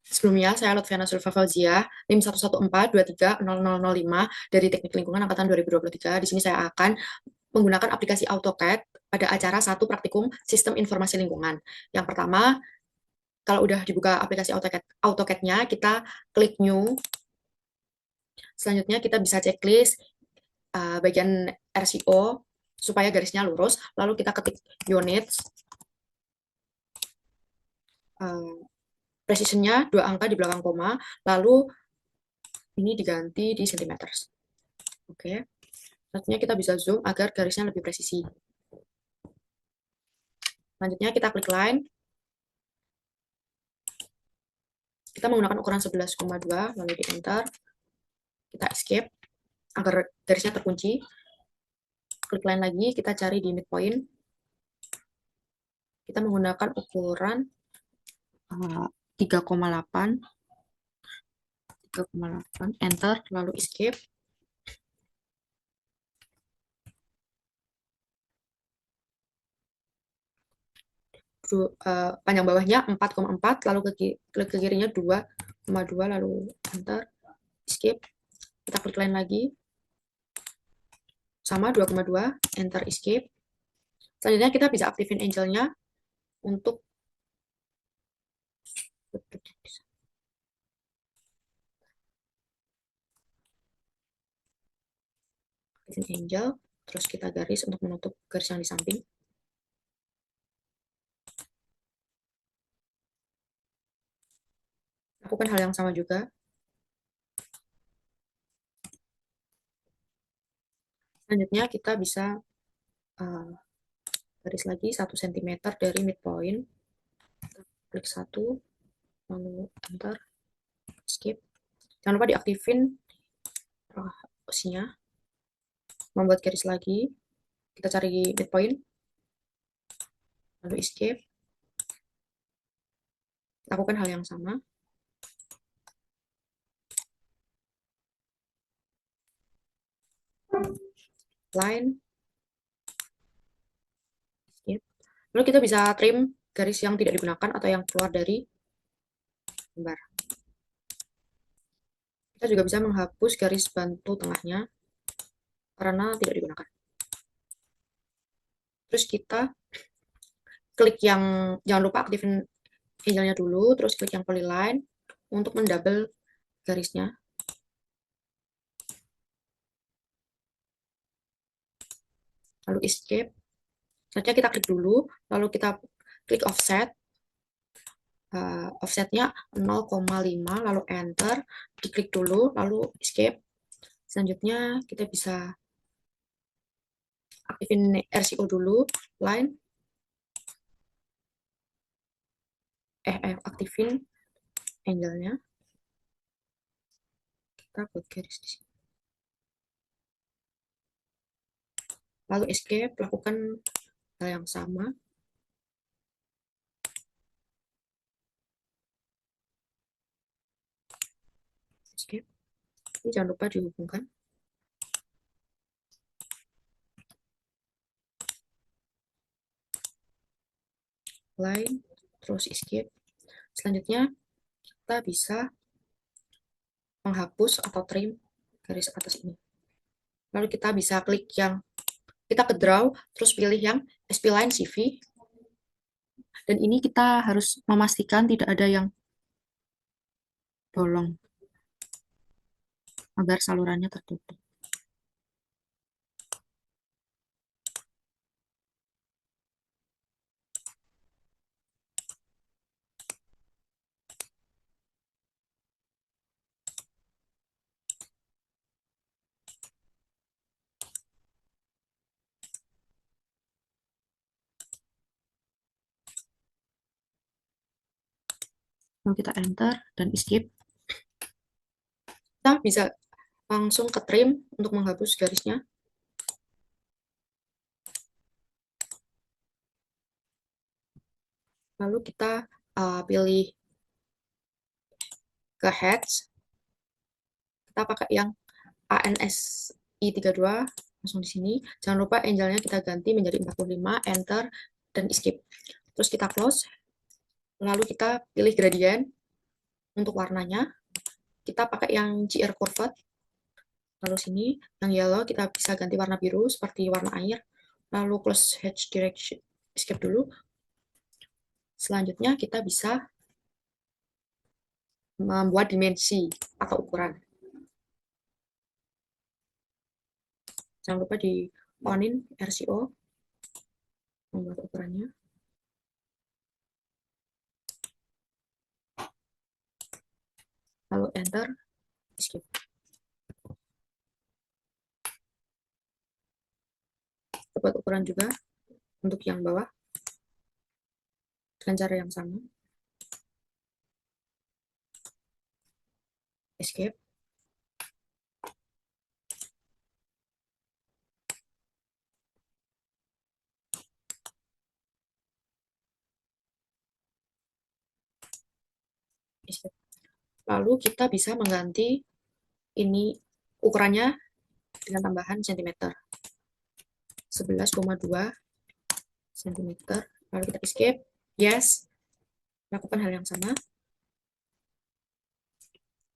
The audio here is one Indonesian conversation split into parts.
Sebelumnya, saya Lutfiana Sulfa Fauzia, NIM 114230005 dari Teknik Lingkungan Angkatan 2023. Di sini saya akan menggunakan aplikasi AutoCAD pada acara 1 praktikum Sistem Informasi Lingkungan. Yang pertama, kalau udah dibuka aplikasi AutoCAD-nya, kita klik New. Selanjutnya kita bisa checklist bagian RCO supaya garisnya lurus. Lalu kita ketik units. Precision-nya 2 angka di belakang koma, lalu ini diganti di centimeter. Oke. Selanjutnya kita bisa zoom agar garisnya lebih presisi. Selanjutnya kita klik line. Kita menggunakan ukuran 11,2, lalu di enter. Kita escape agar garisnya terkunci. Klik line lagi, kita cari di midpoint. Kita menggunakan ukuran 3,8, enter, lalu escape. Panjang bawahnya 4,4, lalu klik ke kirinya 2,2, lalu enter, escape. Kita klik line lagi, sama 2,2, enter, escape. Selanjutnya kita bisa aktifin angle-nya untuk aktifin angle, terus kita garis untuk menutup garis yang di samping. Lakukan hal yang sama juga. Selanjutnya kita bisa garis lagi 1 cm dari midpoint. Klik 1, lalu enter, escape. Jangan lupa diaktifin opsinya. Membuat garis lagi, kita cari midpoint, lalu escape. Lakukan hal yang sama. Line, escape. Lalu kita bisa trim garis yang tidak digunakan atau yang keluar dari gambar. Kita juga bisa menghapus garis bantu tengahnya karena tidak digunakan. Terus kita klik yang, jangan lupa aktifin angle-nya dulu, terus klik yang polyline untuk mendouble garisnya. Lalu escape. Selanjutnya kita klik dulu, lalu kita klik offset. Offsetnya 0,5, lalu enter, diklik dulu, lalu escape. Selanjutnya kita bisa aktifin RCO dulu, line. Aktifin angle-nya. Kita buat garis di sini. Lalu escape, lakukan hal yang sama. Escape. Ini jangan lupa dihubungkan. Line, terus escape. Selanjutnya kita bisa menghapus atau trim garis atas ini. Lalu kita bisa klik yang, kita ke draw, terus pilih yang SP-Line CV. Dan ini kita harus memastikan tidak ada yang bolong agar salurannya tertutup. Lalu kita enter dan escape. Kita bisa langsung ke trim untuk menghapus garisnya. Lalu kita pilih ke heads. Kita pakai yang ANSI 32, langsung di sini. Jangan lupa angle-nya kita ganti menjadi 45, enter, dan escape. Terus kita close. Lalu kita pilih gradient. Untuk warnanya, kita pakai yang GR Curved. Lalu sini, yang yellow kita bisa ganti warna biru seperti warna air. Lalu close hatch direction, escape dulu. Selanjutnya kita bisa membuat dimensi atau ukuran. Jangan lupa di onin RCO, membuat ukurannya. Lalu enter, escape. Buat ukuran juga untuk yang bawah dengan cara yang sama. Escape. Escape. Lalu kita bisa mengganti ini ukurannya dengan tambahan cm 11,2 cm. Lalu kita escape. Yes. Lakukan hal yang sama.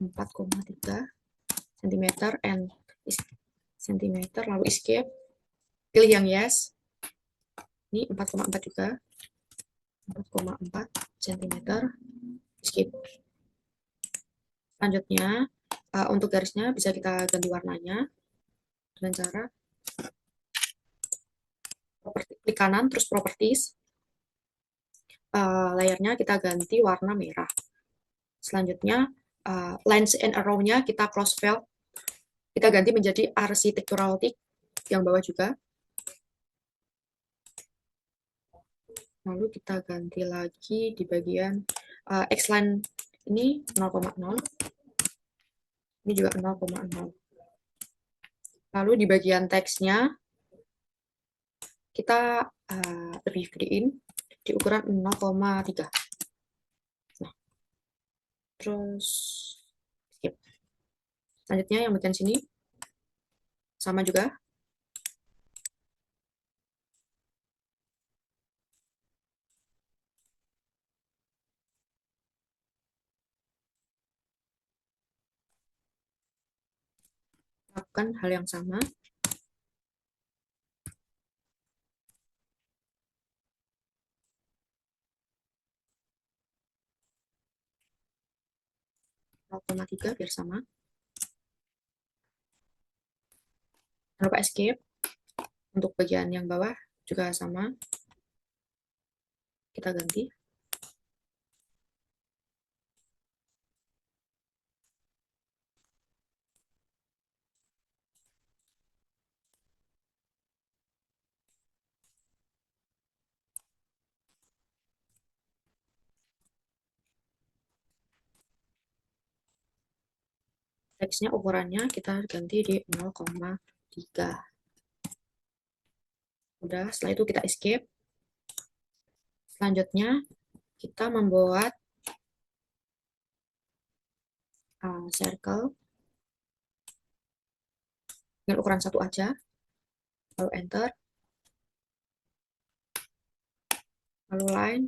4,3 cm and cm. Lalu escape. Pilih yang yes. Ini 4,4 juga. 4,4 cm. Escape. Selanjutnya, untuk garisnya bisa kita ganti warnanya dengan cara klik kanan, terus properties. Layarnya kita ganti warna merah. Selanjutnya, lines and arrow-nya kita cross fill. Kita ganti menjadi architectural tick yang bawah juga. Lalu kita ganti lagi di bagian X-line ini 0,0. Ini juga 0,0. Lalu di bagian teksnya kita lebih gedein di ukuran 0,3. Nah, terus skip. Selanjutnya yang bagian sini sama juga. Lakukan hal yang sama. Tiga biar sama. Jangan lupa escape. Untuk bagian yang bawah juga sama. Kita ganti. Teksnya ukurannya kita ganti di 0,3. Udah, setelah itu kita escape. Selanjutnya kita membuat circle dengan ukuran 1 aja. Lalu enter. Lalu line.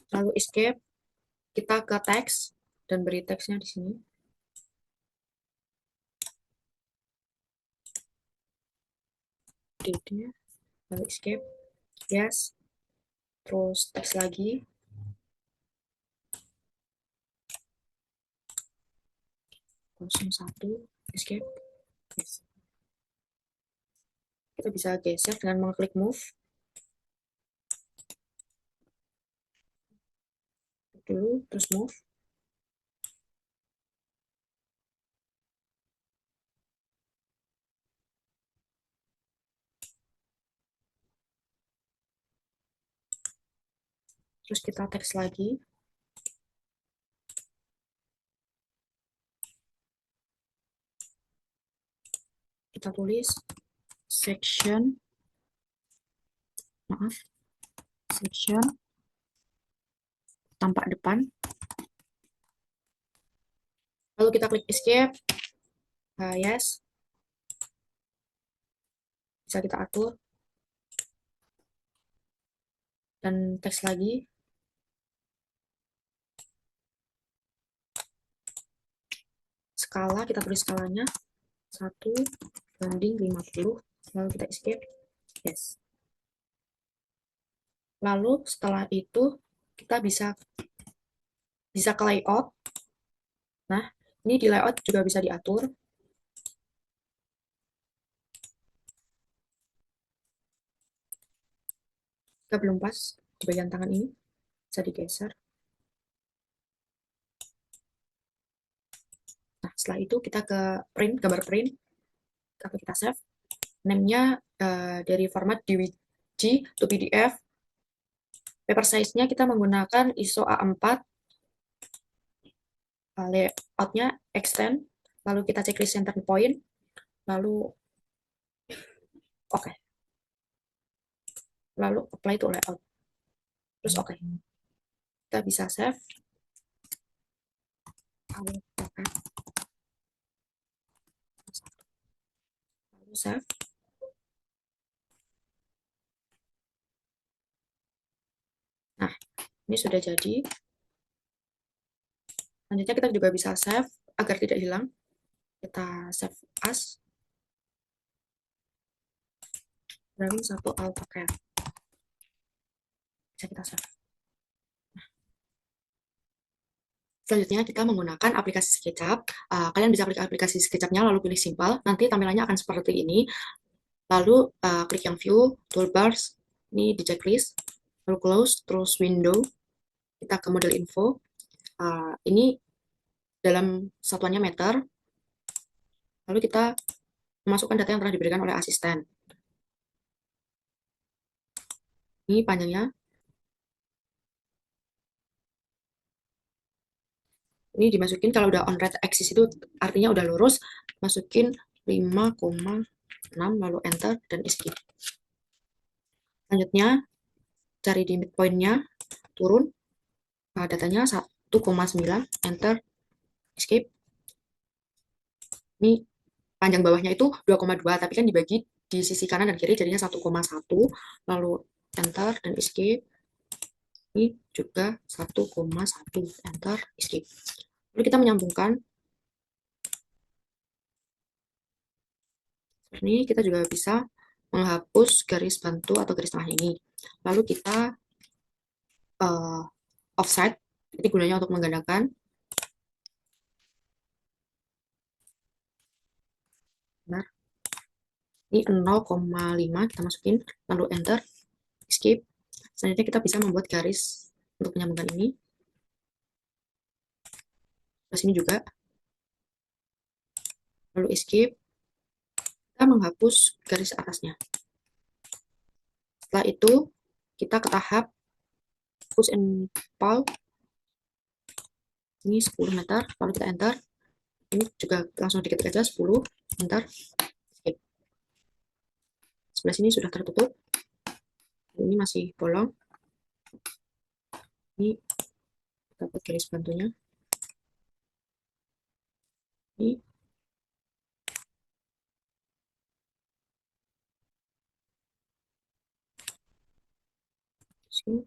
Lalu escape. Kita ke teks dan beri teksnya di sini. Lalu escape. Yes. Terus teks lagi. 01. Escape. Yes. Kita bisa geser dengan mengklik move. Dulu, terus move. Terus kita teks lagi. Kita tulis section, section tampak depan. Lalu kita klik escape. Yes. Bisa kita atur. dan teks lagi. Skala, kita tulis skalanya 1:50, lalu kita escape, yes. Lalu setelah itu kita bisa ke layout. Nah, ini di layout juga bisa diatur. Jika belum pas di bagian tangan ini, bisa digeser. Nah, setelah itu kita ke print, gambar print, atau kita save. Name-nya dari format DWG to PDF. Paper size-nya kita menggunakan ISO A4. Layout-nya extend, lalu kita checklist center point, lalu oke. Lalu apply to layout. Terus oke. Kita bisa save. Lalu save. Nah, ini sudah jadi. Selanjutnya kita juga bisa save agar tidak hilang. Kita save as. Drawing 1 AutoCAD. Bisa kita save. Selanjutnya kita menggunakan aplikasi SketchUp. Kalian bisa klik aplikasi SketchUp-nya lalu pilih Simple. Nanti tampilannya akan seperti ini. Lalu klik yang View, Toolbars, ini di checklist. Lalu Close, terus Window. Kita ke Model Info. Ini dalam satuannya meter. Lalu kita memasukkan data yang telah diberikan oleh asisten. Ini panjangnya. Ini dimasukin kalau udah on right axis itu artinya udah lurus. Masukin 5,6 lalu enter dan escape. Selanjutnya cari di midpoint-nya, turun. Datanya 1,9, enter, escape. Ini panjang bawahnya itu 2,2, tapi kan dibagi di sisi kanan dan kiri jadinya 1,1, lalu enter dan escape. Ini juga 1,1, enter, escape. Lalu kita menyambungkan. Ini kita juga bisa menghapus garis bantu atau garis tengah ini. Lalu kita offset, ini gunanya untuk menggandakan. Benar. Ini 0,5 kita masukin, lalu enter, escape. Selanjutnya kita bisa membuat garis untuk menyambungkan ini. Ke sini juga. Lalu escape. Kita menghapus garis atasnya. Setelah itu, kita ke tahap push and pull. Ini 10 meter, lalu kita enter. Ini juga langsung diketik aja 10, enter. Escape. Sebelah sini sudah tertutup. Ini masih bolong. Ini dapat garis bantunya. Ini sini.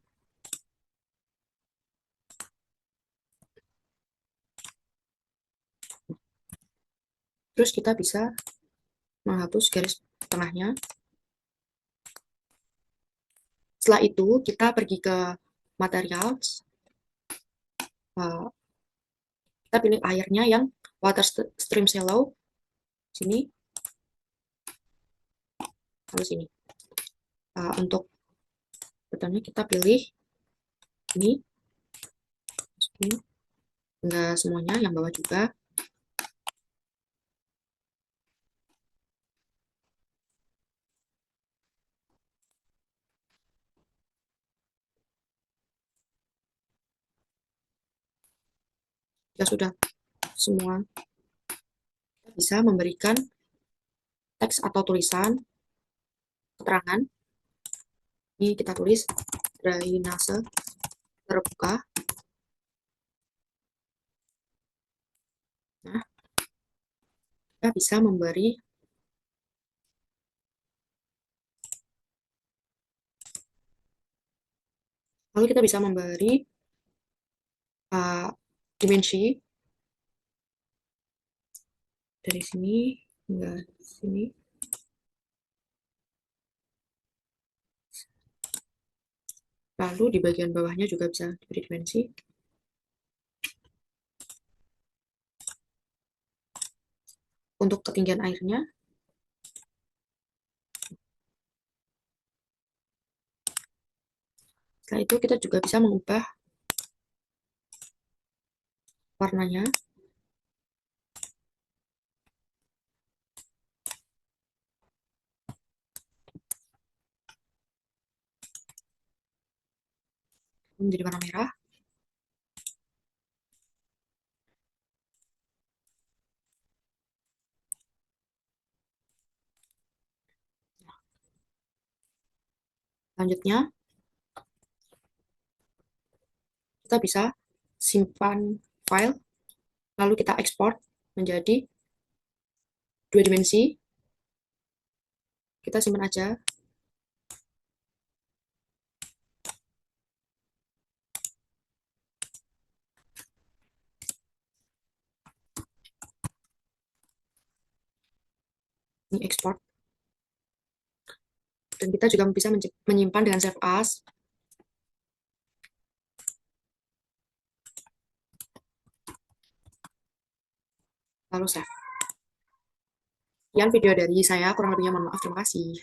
Terus kita bisa menghapus garis tengahnya. Setelah itu kita pergi ke materials. Kita pilih airnya yang water stream shallow. Sini. Lalu sini. Untuk betulnya kita pilih ini. Masukin. Enggak semuanya, yang bawah juga. Jika sudah semua, kita bisa memberikan teks atau tulisan, keterangan. Ini kita tulis drainase terbuka. Nah, kita bisa memberi Lalu kita bisa memberi dimensi dari sini hingga sini. Lalu di bagian bawahnya juga bisa diberi dimensi. Untuk ketinggian airnya, setelah itu kita juga bisa mengubah warnanya. Menjadi warna merah. Selanjutnya, kita bisa simpan file, lalu kita ekspor menjadi 2 dimensi. Kita simpan aja. Ini ekspor. Dan kita juga bisa menyimpan dengan save as. Lalu save. Sekian video dari saya, kurang lebihnya mohon maaf, terima kasih.